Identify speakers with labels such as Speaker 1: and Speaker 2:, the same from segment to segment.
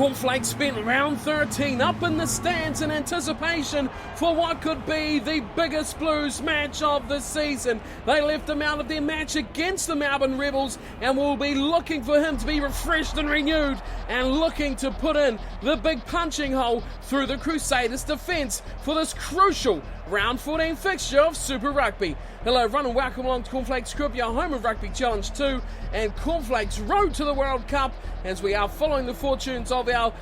Speaker 1: Cornflakes spent round 13 up in the stands in anticipation for what could be the biggest Blues match of the season. They left him out of their match against the Melbourne Rebels and will be looking for him to be refreshed and renewed and looking to put in the big punching hole through the Crusaders' defence for this crucial round 14 fixture of Super Rugby. Hello everyone and welcome along to Cornflakes Group, your home of Rugby Challenge 2 and Cornflakes Road to the World Cup, as we are following the fortunes of our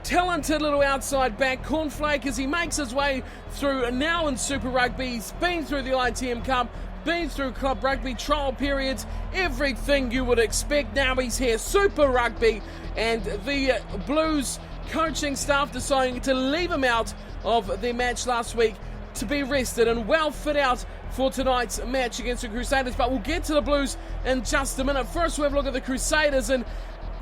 Speaker 1: talented little outside back Cornflake as he makes his way through now in Super Rugby. He's been through the ITM Cup, been through club rugby trial periods, everything you would expect. Now he's here, Super Rugby, and the Blues coaching staff deciding to leave him out of their match last week to be rested and well fit out for tonight's match against the Crusaders. But we'll get to the Blues in just a minute. First we'll have a look at the Crusaders, and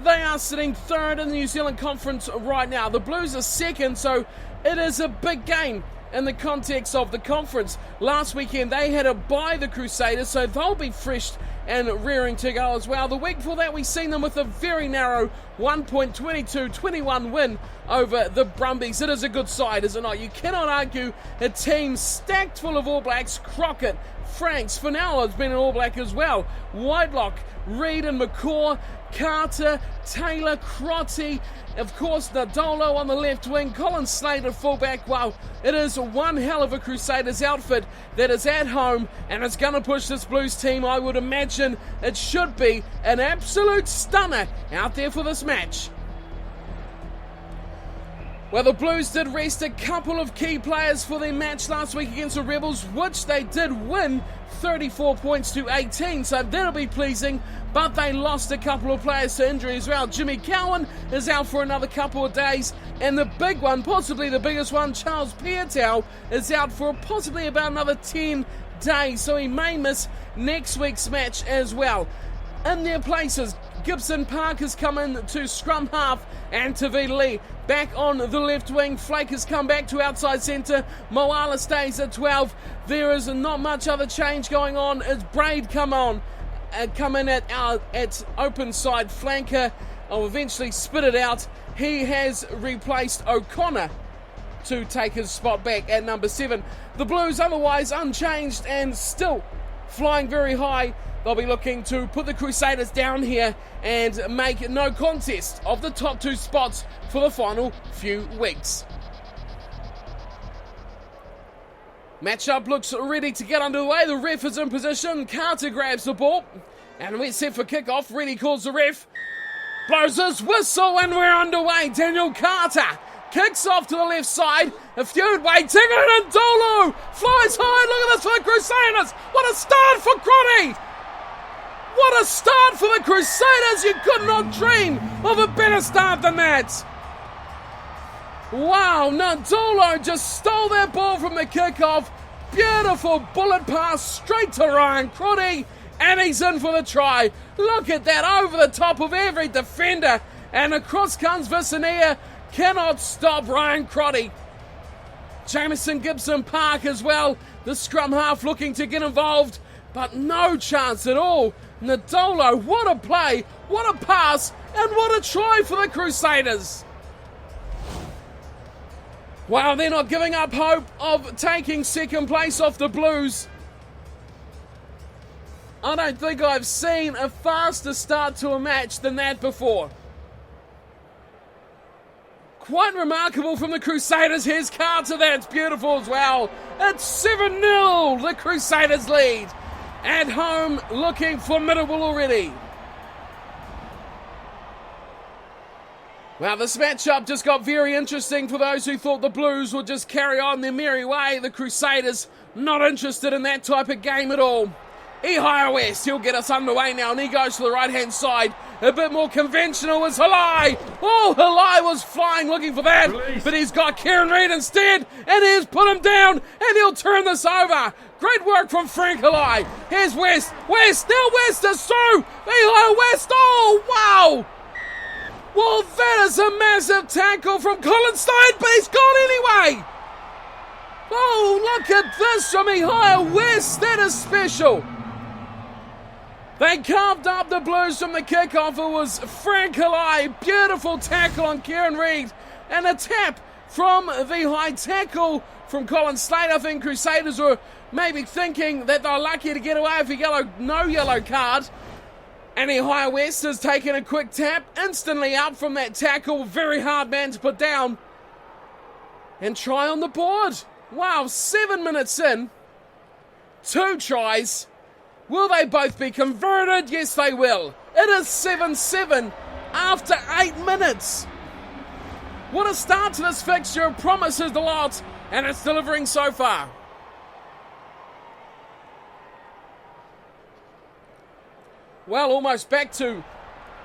Speaker 1: they are sitting third in the New Zealand Conference right now. The Blues are second, so it is a big game in the context of the conference. Last weekend they had to bye the Crusaders, so they'll be fresh and rearing to go as well. The week before that we've seen them with a very narrow 1.22-21 win over the Brumbies. It is a good side, is it not? You cannot argue. A team stacked full of All Blacks. Crockett, Franks, Fennell has been an All Black as well. Whitelock, Reid and McCaw, Carter, Taylor, Crotty, of course Nadolo on the left wing, Colin Slater fullback. Wow, it is one hell of a Crusaders outfit that is at home and is going to push this Blues team. I would imagine it should be an absolute stunner out there for this match. Well, the Blues did rest a couple of key players for their match last week against the Rebels, which they did win 34 points to 18, so that'll be pleasing, but they lost a couple of players to injury as well. Jimmy Cowan is out for another couple of days, and the big one, possibly the biggest one, Charles Piutau, is out for possibly about another 10 days, so he may miss next week's match as well. In their places, Gibson Park has come in to scrum half, and Tavita Lee back on the left wing. Flake has come back to outside centre. Moala stays at 12. There is not much other change going on as Braid come in at open side flanker. I'll eventually spit it out. He has replaced O'Connor to take his spot back at number 7. The Blues otherwise unchanged and still flying very high. They'll be looking to put the Crusaders down here and make no contest of the top 2 spots for the final few weeks. Matchup looks ready to get underway. The ref is in position. Carter grabs the ball and we're set for kickoff. Ready calls the ref. Blows his whistle and we're underway. Daniel Carter kicks off to the left side. A feud waiting and Dolo flies high. Look at this for the Crusaders. What a start for Crotty. What a start for the Crusaders! You could not dream of a better start than that. Wow, Nadolo just stole that ball from the kickoff. Beautiful bullet pass straight to Ryan Crotty, and he's in for the try. Look at that, over the top of every defender, and across comes Vicinea. Cannot stop Ryan Crotty. Jamison Gibson Park as well, the scrum half looking to get involved, but no chance at all. Nadolo, what a play, what a pass, and what a try for the Crusaders. Wow, they're not giving up hope of taking second place off the Blues. I don't think I've seen a faster start to a match than that before. Quite remarkable from the Crusaders. Here's Carter, that's beautiful as well. It's 7-0, the Crusaders lead. At home, looking formidable already. Well, this matchup just got very interesting for those who thought the Blues would just carry on their merry way. The Crusaders not interested in that type of game at all. Ehire West, he'll get us underway now, and he goes to the right-hand side. A bit more conventional was Halai. Oh, Halai was flying looking for that, but he's got Kieran Reid instead, and he's put him down, and he'll turn this over. Great work from Frank Halai. Here's West. West, now West is through. Ehire West, oh, wow. Well, that is a massive tackle from Colin Stein, but he's gone anyway. Oh, look at this from Ehire West. That is special. They carved up the Blues from the kickoff. It was Frank Halai, beautiful tackle on Kieran Reid, and a tap from the high tackle from Colin Slade. I think Crusaders were maybe thinking that they're lucky to get away with a no yellow card. And High West has taken a quick tap, instantly out from that tackle. Very hard man to put down. And try on the board. Wow, 7 minutes in. 2 tries. Will they both be converted? Yes, they will. It is 7-7 after 8 minutes. What a start to this fixture. It promises a lot, and it's delivering so far. Well, almost back to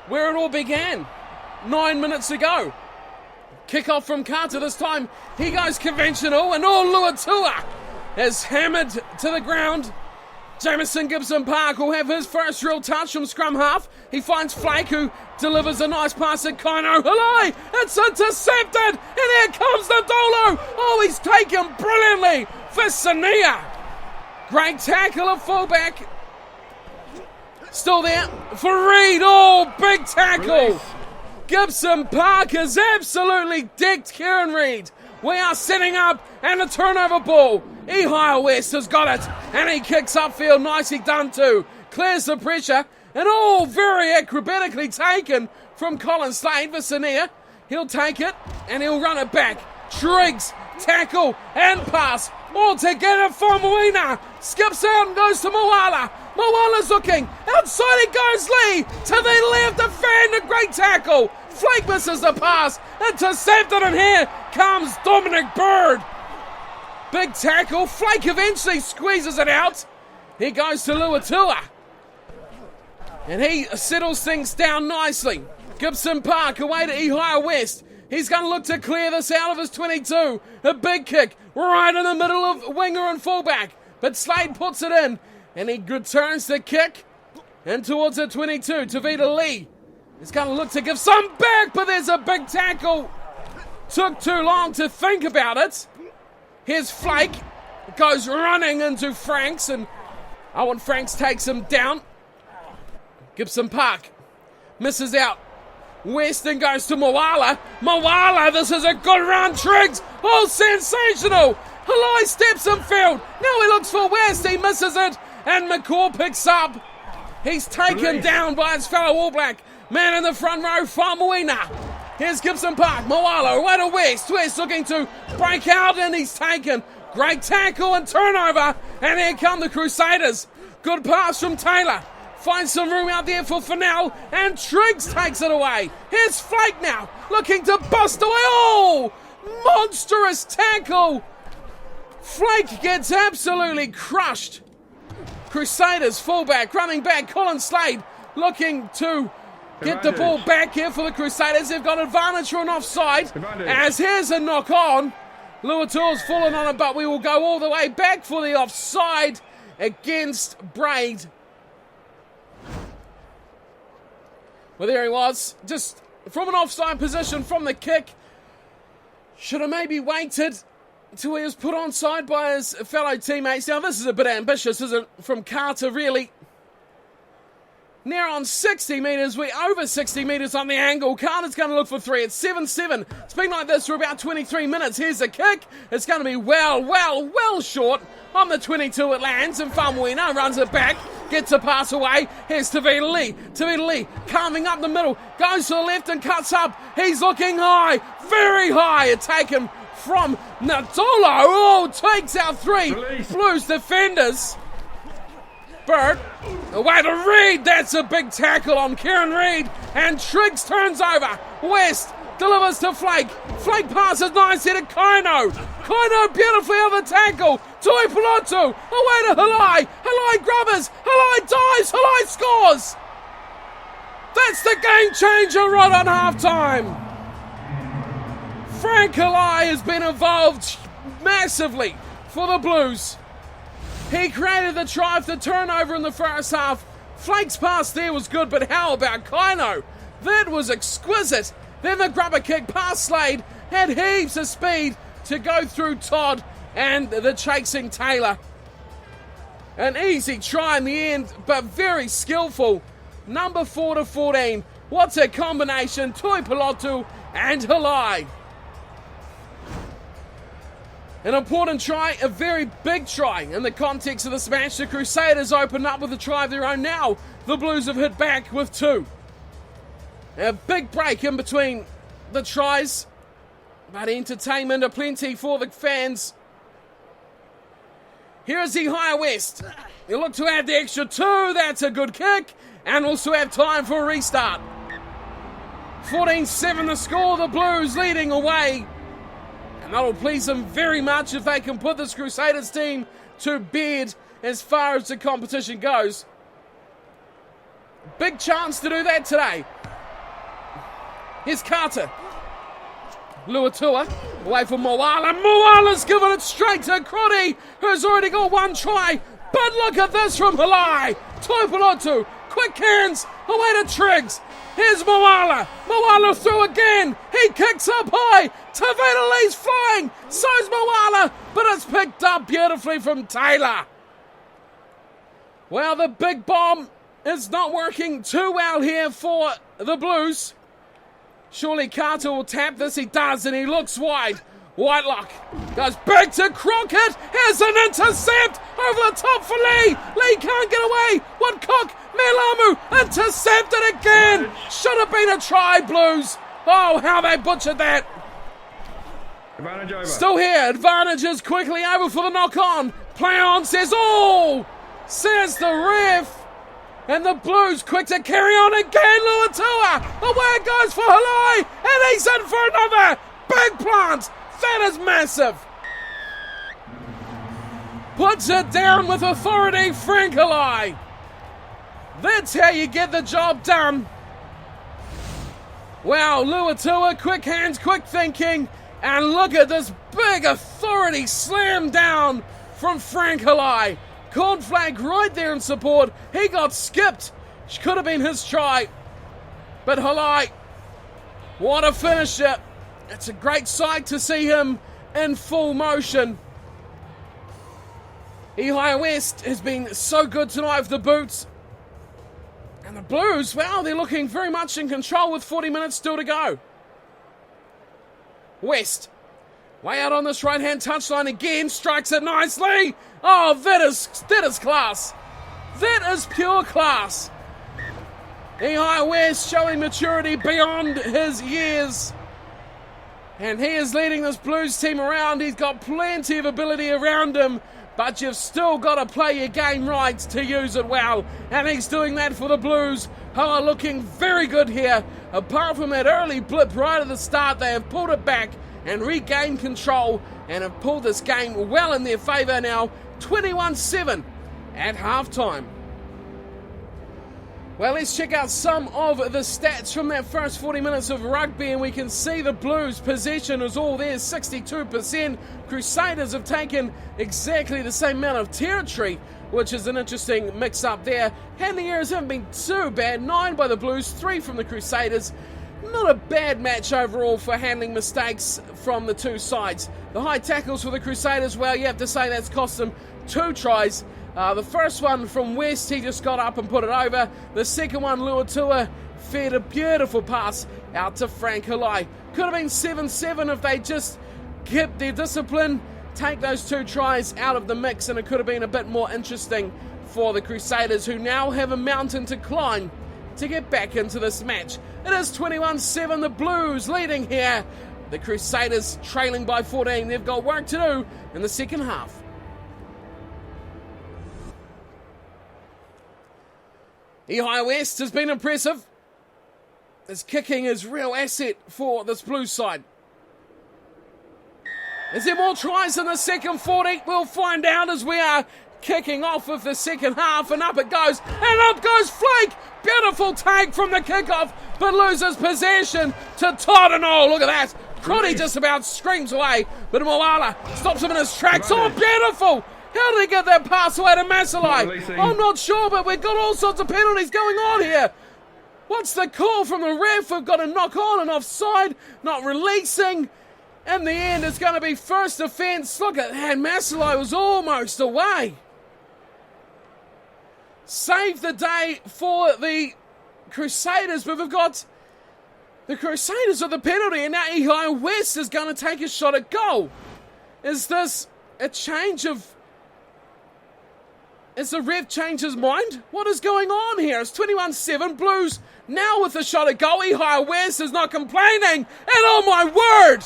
Speaker 1: where it all began 9 minutes ago. Kick-off from Carter this time. He goes conventional, and Luatua is hammered to the ground. Jamison Gibson Park will have his first real touch from scrum half. He finds Flake, who delivers a nice pass at Kaino Halai. It's intercepted, and here comes the Dolo. Oh, he's taken brilliantly for Sania. Great tackle of fullback. Still there for Reid. Oh, big tackle.
Speaker 2: Release.
Speaker 1: Gibson Park has absolutely decked Kieran Reid. We are setting up, and a turnover ball. High West has got it, and he kicks upfield. Nicely done too. Clears the pressure, and all very acrobatically taken from Colin Slade for Sania. He'll take it, and he'll run it back. Triggs, tackle, and pass. All together for Moina. Skips out and goes to Moala. Moala's looking. Outside it goes Lee. To the left, a fan, a great tackle. Flake misses the pass. Intercepted, and here comes Dominic Bird. Big tackle. Flake eventually squeezes it out. He goes to Luatua. And he settles things down nicely. Gibson Park away to High West. He's going to look to clear this out of his 22. A big kick right in the middle of winger and fullback. But Slade puts it in. And he returns the kick. And towards the 22, Tavita Lee. He's going to look to give some back, but there's a big tackle. Took too long to think about it. Here's Flake. Goes running into Franks, and Owen Franks takes him down. Gibson Park misses out. Weston goes to Moala. Moala, this is a good run. Triggs, oh, sensational. Halai steps in field. Now he looks for West. He misses it, and McCaw picks up. He's taken down by his fellow All Black. Man in the front row, Famuina. Here's Gibson Park. Moala away to West. West looking to break out, and he's taken. Great tackle and turnover. And here come the Crusaders. Good pass from Taylor. Finds some room out there for Fennell, and Triggs takes it away. Here's Flake now, looking to bust away. Oh, monstrous tackle. Flake gets absolutely crushed. Crusaders fullback, running back, Colin Slade, looking to get the ball back here for the Crusaders. They've got advantage for an offside, as here's a knock on. Luatua's fallen on it, but we will go all the way back for the offside against Braid. Well, there he was, just from an offside position from the kick. Should have maybe waited until he was put onside by his fellow teammates. Now, this is a bit ambitious, isn't it, from Carter, really. Near on 60 metres, we're over 60 metres on the angle. Carter's going to look for 3. It's 7-7. It's been like this for about 23 minutes. Here's the kick. It's going to be well short. On the 22 it lands, and Famuina runs it back. Gets a pass away. Here's Tavita Lee. Tavita Lee carving up the middle. Goes to the left and cuts up. He's looking high. Very high. It's taken from Natolo. Oh, takes out 3 Blues defenders. Bird away to Reid. That's a big tackle on Kieran Reid. And Triggs turns over. West delivers to Flake. Flake passes nicely to Kaino. Kaino beautifully on the tackle. Toi Piloto away to Halai. Halai grubbers. Halai dives. Halai scores. That's the game changer right on halftime. Frank Halai has been involved massively for the Blues. He created the try for the turnover in the first half. Flake's pass there was good, but how about Kaino? That was exquisite. Then the grubber kick past Slade had heaps of speed to go through Todd and the chasing Taylor. An easy try in the end, but very skillful. Number 4 to 14. What's a combination? Tuipulotu and Halai. An important try, a very big try in the context of this match. The Crusaders open up with a try of their own now. The Blues have hit back with 2. A big break in between the tries, but entertainment aplenty for the fans. Here is the Higher West. You look to add the extra 2. That's a good kick. And also have time for a restart. 14-7 the score. The Blues leading away. And that'll please them very much if they can put this Crusaders team to bed as far as the competition goes. Big chance to do that today. Here's Carter. Luatua, away from Moala. Moala's given it straight to Crotty, who's already got 1 try. But look at this from Halai. Tuipulotu, quick hands, away to Triggs. Here's Moala. Moala through again. He kicks up high. Tavita Lee's flying. So's Moala, but it's picked up beautifully from Taylor. Well, the big bomb is not working too well here for the Blues. Surely Carter will tap this. He does, and he looks wide. Whitelock goes back to Crockett. Here's an intercept over the top for Lee. Lee can't get away. Woodcock, Melamu intercepted again. Should have been a try, Blues. Oh, how they butchered that.
Speaker 2: Advantage over.
Speaker 1: Still here. Advantage is quickly over for the knock-on. Play on, says all. Says the ref. And the Blues quick to carry on again. Luatua. Away it goes for Halai. And he's in for another. Big plant. That is massive. Puts it down with authority, Frank Halai. That's how you get the job done. Wow, Luatua, quick hands, quick thinking. And look at this big authority slam down from Frank Halai. Cornflakes right there in support. He got skipped. Could have been his try. But Halai, what a finisher. It's a great sight to see him in full motion. Higher West has been so good tonight with the boots. And the Blues, well, they're looking very much in control with 40 minutes still to go. West, way out on this right-hand touchline again, strikes it nicely. Oh, that is class. That is pure class. Higher West showing maturity beyond his years. And he is leading this Blues team around. He's got plenty of ability around him, but you've still got to play your game right to use it well. And he's doing that for the Blues, who are looking very good here. Apart from that early blip right at the start, they have pulled it back and regained control and have pulled this game well in their favour now. 21-7 at halftime. Well, let's check out some of the stats from that first 40 minutes of rugby, and we can see the Blues' possession is all there, 62%. Crusaders have taken exactly the same amount of territory, which is an interesting mix-up there. Handling errors haven't been too bad, 9 by the Blues, 3 from the Crusaders. Not a bad match overall for handling mistakes from the two sides. The high tackles for the Crusaders, well, you have to say that's cost them 2 tries. The first one from West, he just got up and put it over. The second one, Luatua fed a beautiful pass out to Frank Halai. Could have been 7-7 if they just kept their discipline, take those 2 tries out of the mix, and it could have been a bit more interesting for the Crusaders, who now have a mountain to climb to get back into this match. It is 21-7, the Blues leading here. The Crusaders trailing by 14. They've got work to do in the second half. Higher West has been impressive. His kicking is a real asset for this Blues side. Is there more tries in the second 40? We'll find out as we are kicking off with the second half, and up it goes, and up goes Flake. Beautiful take from the kickoff, but loses possession to Todano. Look at that. Crotty just about screams away, but Moala stops him in his tracks. Oh, beautiful. How did he get that pass away to Masalai? I'm not sure, but we've got all sorts of penalties going on here. What's the call from the ref? We've got a knock on and offside, not releasing. In the end, it's going to be first offence. Look at that. Masalai was almost away. saved the day for the Crusaders, but we've got the Crusaders with the penalty, and now Ehio West is going to take a shot at goal. Is this a change of... Has the ref changed his mind? What is going on here? It's 21-7, Blues now with a shot at goal. Ehio West is not complaining, and oh my word!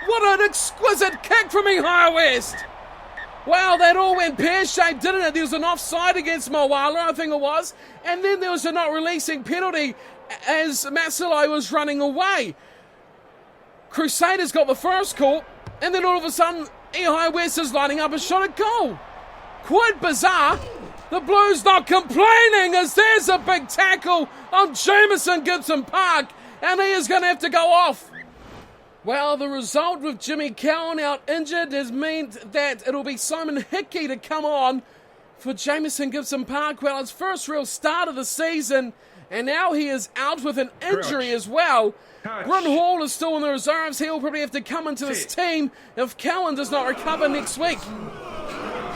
Speaker 1: What an exquisite kick from Ehio West! Wow, that all went pear-shaped, didn't it? There was an offside against Moala, I think it was, and then there was a not releasing penalty as Masalai was running away. Crusaders got the first call, and then all of a sudden, Ehio West is lining up a shot at goal. Quite bizarre. The Blues not complaining as there's a big tackle on Jamison Gibson Park, and he is going to have to go off. Well, the result with Jimmy Cowan out injured has meant that it'll be Simon Hickey to come on for Jamison Gibson Park. Well, his first real start of the season, and now he is out with an injury as well. Bryn Hall is still in the reserves. He'll probably have to come into this team if Cowan does not recover next week.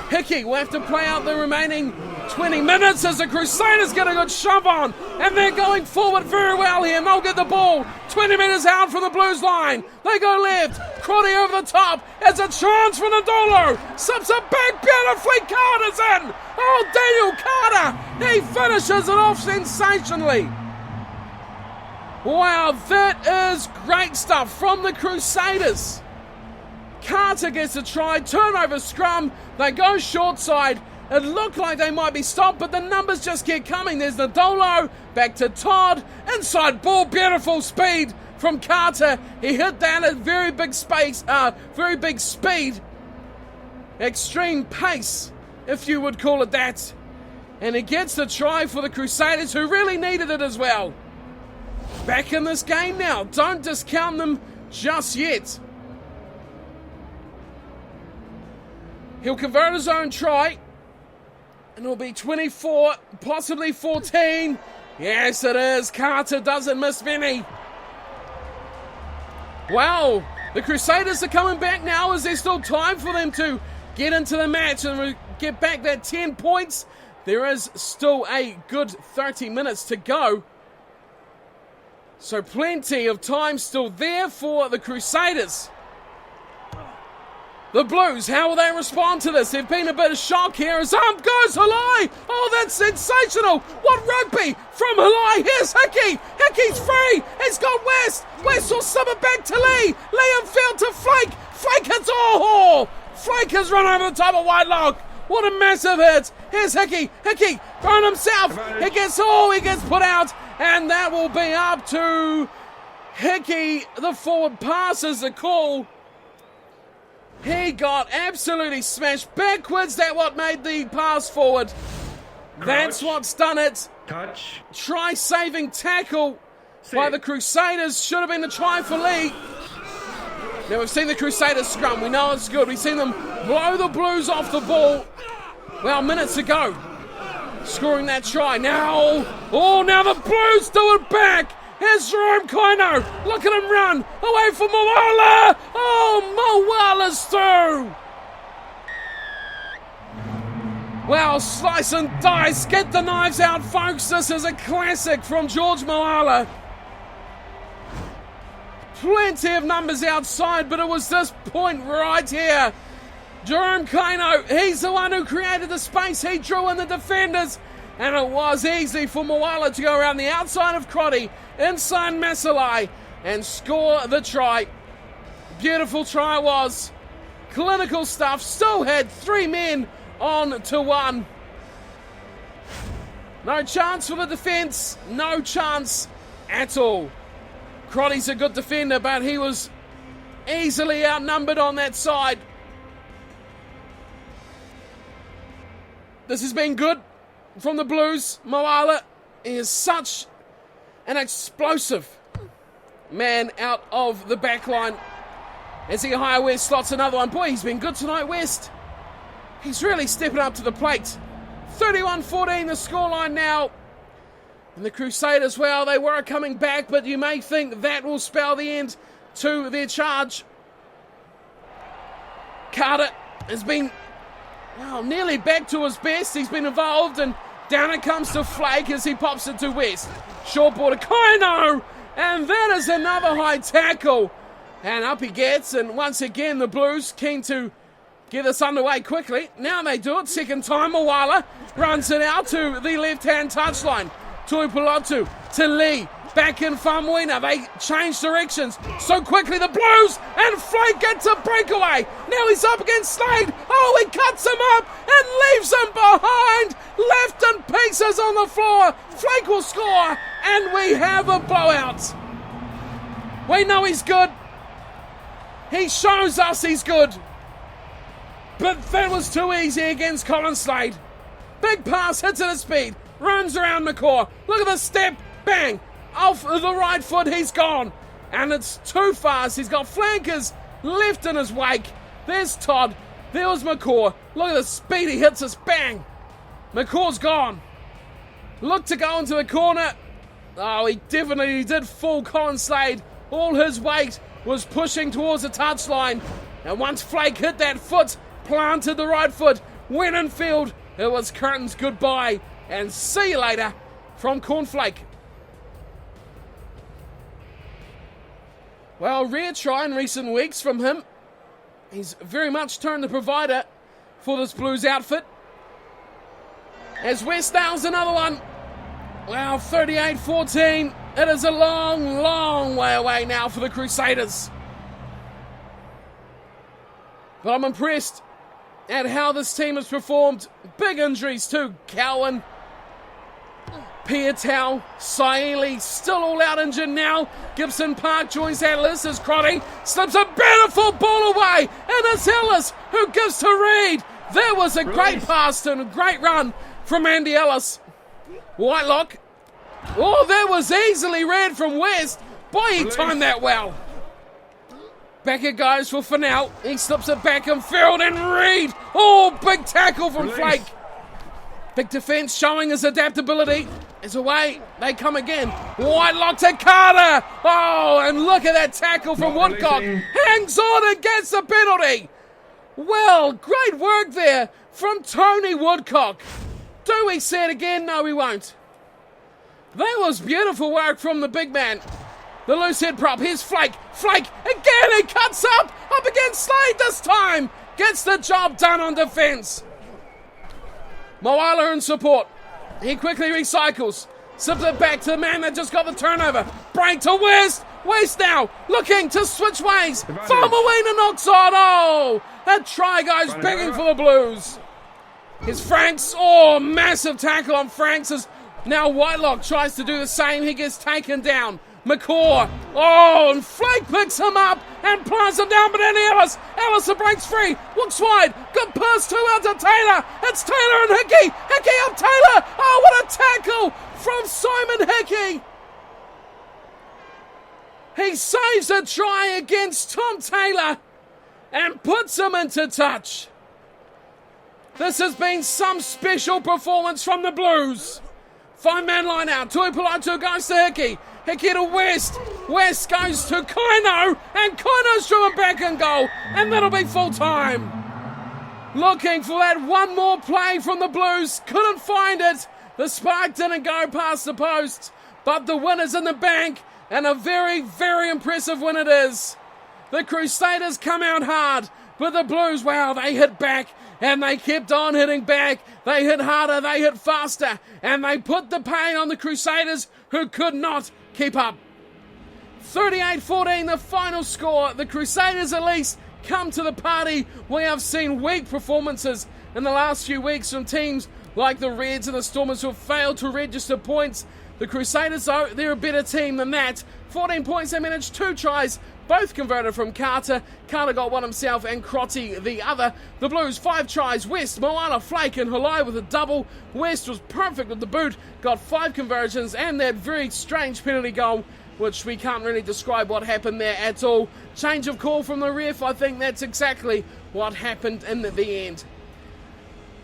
Speaker 1: Hickey will have to play out the remaining 20 minutes as the Crusaders get a good shove on, and they're going forward very well here, and they'll get the ball 20 metres out from the Blues line. They go left, Crotty over the top, it's a chance for Nadolo, slips it back beautifully, Carter's in! Oh, Daniel Carter, he finishes it off sensationally. Wow, that is great stuff from the Crusaders. Carter gets a try, turnover scrum, they go short side. It looked like they might be stopped, but the numbers just keep coming. There's Nadolo, back to Todd, inside ball, beautiful speed from Carter. He hit that at very big space, very big speed. Extreme pace, if you would call it that. And he gets the try for the Crusaders, who really needed it as well. Back in this game now, don't discount them just yet. He'll convert his own try, and it'll be 24, possibly 14. Yes, it is. Carter doesn't miss many. Wow, the Crusaders are coming back now. Is there still time for them to get into the match and get back that 10 points? There is still a good 30 minutes to go. So plenty of time still there for the Crusaders. The Blues, how will they respond to this? They've been a bit of shock here as arm goes Halai. Oh, that's sensational. What rugby from Halai. Here's Hickey. Hickey's free. He's got West. West will sub it back to Lee. Liam Field to Flake. Flake hits Flake has run over the top of Whitelock. What a massive hit. Here's Hickey. Hickey going himself. He gets put out. And that will be up to Hickey. The forward pass is the call. He got absolutely smashed backwards. That's what made the pass forward. That's what's done it.
Speaker 2: Touch.
Speaker 1: Try-saving tackle by the Crusaders. Should have been the try for Lee. Now we've seen the Crusaders scrum. We know it's good. We've seen them blow the Blues off the ball. Well, minutes ago. Scoring that try. Now the Blues do it back. Here's Jerome Koino. Look at him run. Away from Moala. Oh, Moala's through. Well, slice and dice. Get the knives out, folks. This is a classic from George Moala. Plenty of numbers outside, but it was this point right here. Jerome Koino, he's the one who created the space. He drew in the defenders. And it was easy for Moala to go around the outside of Crotty, inside Masalai, and score the try. Beautiful try it was. Clinical stuff. Still had 3 men on to 1. No chance for the defence. No chance at all. Crotty's a good defender, but he was easily outnumbered on that side. This has been good from the Blues. Moala is such an explosive man out of the back line. As Ehio West slots another one. Boy, he's been good tonight, West. He's really stepping up to the plate. 31-14 the scoreline now. And the Crusaders, well, they were coming back, but you may think that will spell the end to their charge. Carter has been, well, nearly back to his best. He's been involved in Down it comes to Flake as he pops it to West. Short ball to Kaino. And that is another high tackle. And up he gets. And once again, the Blues keen to get this underway quickly. Now they do it. Second time, Moala runs it out to the left-hand touchline. Tuipulotu to Lee. Back in Famuina. They change directions so quickly. The Blues and Flake gets a breakaway. Now he's up against Slade. Oh, he cuts him up and leaves him behind. Left in pieces on the floor. Flake will score and we have a blowout. We know he's good. He shows us he's good. But that was too easy against Colin Slade. Big pass, hits at his speed. Runs around McCaw. Look at the step. Bang. Off the right foot, he's gone. And it's too fast. He's got flankers left in his wake. There's Todd. There was McCaw. Look at the speed he hits us. Bang. McCaw's gone. Looked to go into the corner. Oh, he definitely did fool Colin Slade. All his weight was pushing towards the touchline. And once Flake hit that foot, planted the right foot, went in field, it was curtains goodbye. And see you later from Cornflake. Well, rare try in recent weeks from him. He's very much turned the provider for this Blues outfit. As West nails another one. Wow, 38-14. It is a long, long way away now for the Crusaders. But I'm impressed at how this team has performed. Big injuries too. Cowan, Piatau, Saili, still all out injured now. Gibson Park joins Ellis as Crotty slips a beautiful ball away. And it's Ellis who gives to Reed. There was a great pass and a great run from Andy Ellis. Whitelock. Oh, that was easily read from West. Boy, he timed that well. Back it goes for Fennell. He slips it back in field and Reed. Oh, big tackle from Flake. Big defence showing his adaptability. It's away. They come again. Whitelock to Carter. Oh, and look at that tackle from Woodcock. Hangs on and gets the penalty. Well, great work there from Tony Woodcock. Do we see it again? No, we won't. That was beautiful work from the big man. The loose head prop. Here's Flake. Flake again. He cuts up against Slade this time. Gets the job done on defence. Moala in support. He quickly recycles. Slips it back to the man that just got the turnover. Break to West. West now looking to switch ways. Farmawina knocks on. Oh, a try goes begging for the Blues. Here's Franks. Oh, massive tackle on Franks as now Whitelock tries to do the same. He gets taken down. McCaw. Oh, and Flake picks him up and plants him down, but then Ellis breaks free. Looks wide. Good pass two out to Taylor. It's Taylor and Hickey. Hickey up Taylor. Oh, what a tackle from Simon Hickey. He saves a try against Tom Taylor and puts him into touch. This has been some special performance from the Blues. 5-man line out. Tuipulotu goes to Hickey. Hickey to West. West goes to Kaino. And Kaino's driven back in goal. And that'll be full time. Looking for that one more play from the Blues. Couldn't find it. The spark didn't go past the post. But the win is in the bank. And a very, very impressive win it is. The Crusaders come out hard. But the Blues, wow, they hit back. And they kept on hitting back. They hit harder, they hit faster. And they put the pain on the Crusaders, who could not keep up. 38-14, the final score. The Crusaders at least come to the party. We have seen weak performances in the last few weeks from teams like the Reds and the Stormers who have failed to register points. The Crusaders, though, they're a better team than that. 14 points, they managed 2 tries, both converted from Carter. Carter got one himself and Crotty the other. The Blues, 5 tries. West, Moana, Flake and Halai with a double. West was perfect with the boot, got 5 conversions and that very strange penalty goal, which we can't really describe what happened there at all. Change of call from the ref, I think that's exactly what happened in the end.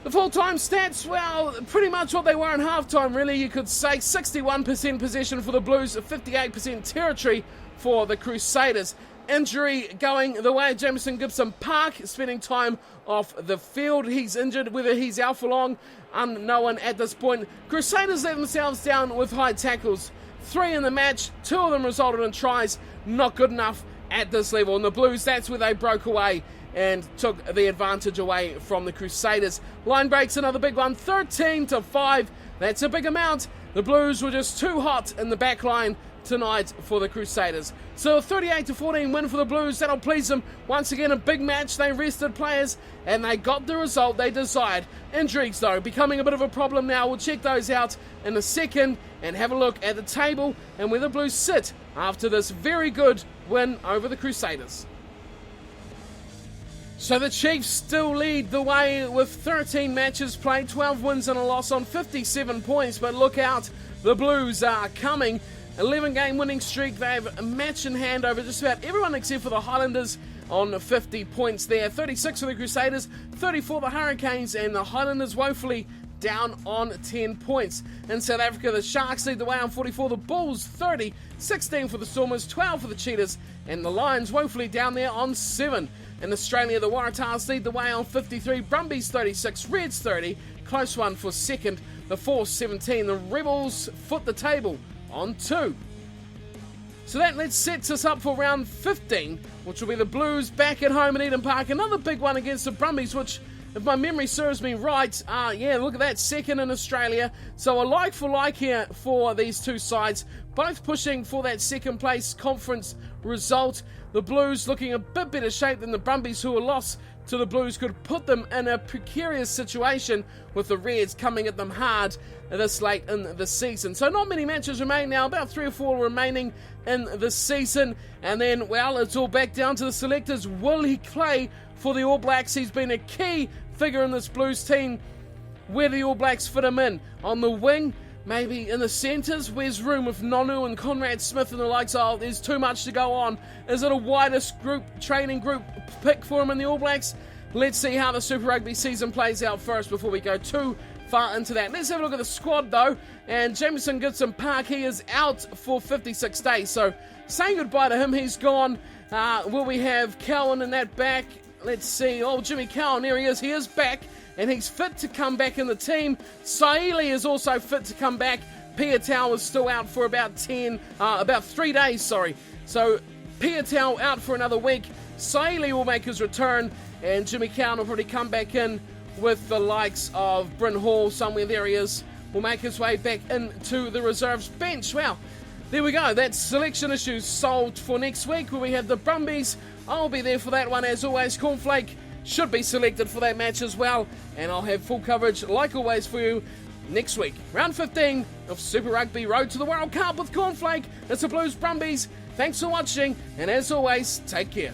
Speaker 1: The full-time stats, well, pretty much what they were in halftime, really, you could say. 61% possession for the Blues, 58% territory for the Crusaders. injury going the way of Jamison Gibson-Park, spending time off the field. He's injured, whether he's out for long, unknown at this point. Crusaders let themselves down with high tackles. 3 in the match, 2 of them resulted in tries. Not good enough at this level. And the Blues, that's where they broke away and took the advantage away from the Crusaders. Line breaks, another big one, 13-5. That's a big amount. The Blues were just too hot in the back line tonight for the Crusaders. So a 38-14 win for the Blues. That'll please them. Once again, a big match. They rested players and they got the result they desired. Injuries, though, becoming a bit of a problem now. We'll check those out in a second and have a look at the table and where the Blues sit after this very good win over the Crusaders. So the Chiefs still lead the way with 13 matches played, 12 wins and a loss on 57 points. But look out, the Blues are coming. 11-game winning streak. They have a match in hand over just about everyone except for the Highlanders on 50 points there. 36 for the Crusaders, 34 the Hurricanes, and the Highlanders woefully down on 10 points. In South Africa, the Sharks lead the way on 44, the Bulls 30, 16 for the Stormers, 12 for the Cheetahs, and the Lions woefully down there on 7. In Australia, the Waratahs lead the way on 53, Brumbies 36, Reds 30, close one for second, the Force 17, the Rebels foot the table on 2. So that sets us up for round 15, which will be the Blues back at home at Eden Park. Another big one against the Brumbies, which, if my memory serves me right, yeah, look at that, second in Australia. So a like for like here for these two sides, both pushing for that second place conference result. The Blues looking a bit better shape than the Brumbies, who a loss to the Blues could put them in a precarious situation, with the Reds coming at them hard this late in the season. So not many matches remain now, about 3 or 4 remaining in the season, and then, well, it's all back down to the selectors. Will he play for the All Blacks? He's been a key figure in this Blues team. Where do the All Blacks fit him in? On the wing? Maybe in the centres? Where's room with Nonu and Conrad Smith and the likes? Oh, there's too much to go on. Is it a widest group, training group pick for him in the All Blacks? Let's see how the Super Rugby season plays out first before we go too far into that. Let's have a look at the squad, though. And Jamison Gibson-Park, he is out for 56 days. So saying goodbye to him, he's gone. Will we have Cowan in that back? Let's see. Oh, Jimmy Cowan, there he is. He is back, and he's fit to come back in the team. Saili is also fit to come back. Piatau is still out for about 3 days, sorry. So Piatau out for another week. Saili will make his return, and Jimmy Cowan will probably come back in with the likes of Bryn Hall, somewhere there he is. Will make his way back into the reserves bench. Well, there we go. That's selection issues solved for next week, where we have the Brumbies. I'll be there for that one as always. Cornflake should be selected for that match as well, and I'll have full coverage like always for you next week. Round 15 of Super Rugby Road to the World Cup with Cornflake. It's the Blues Brumbies. Thanks for watching, and as always, take care.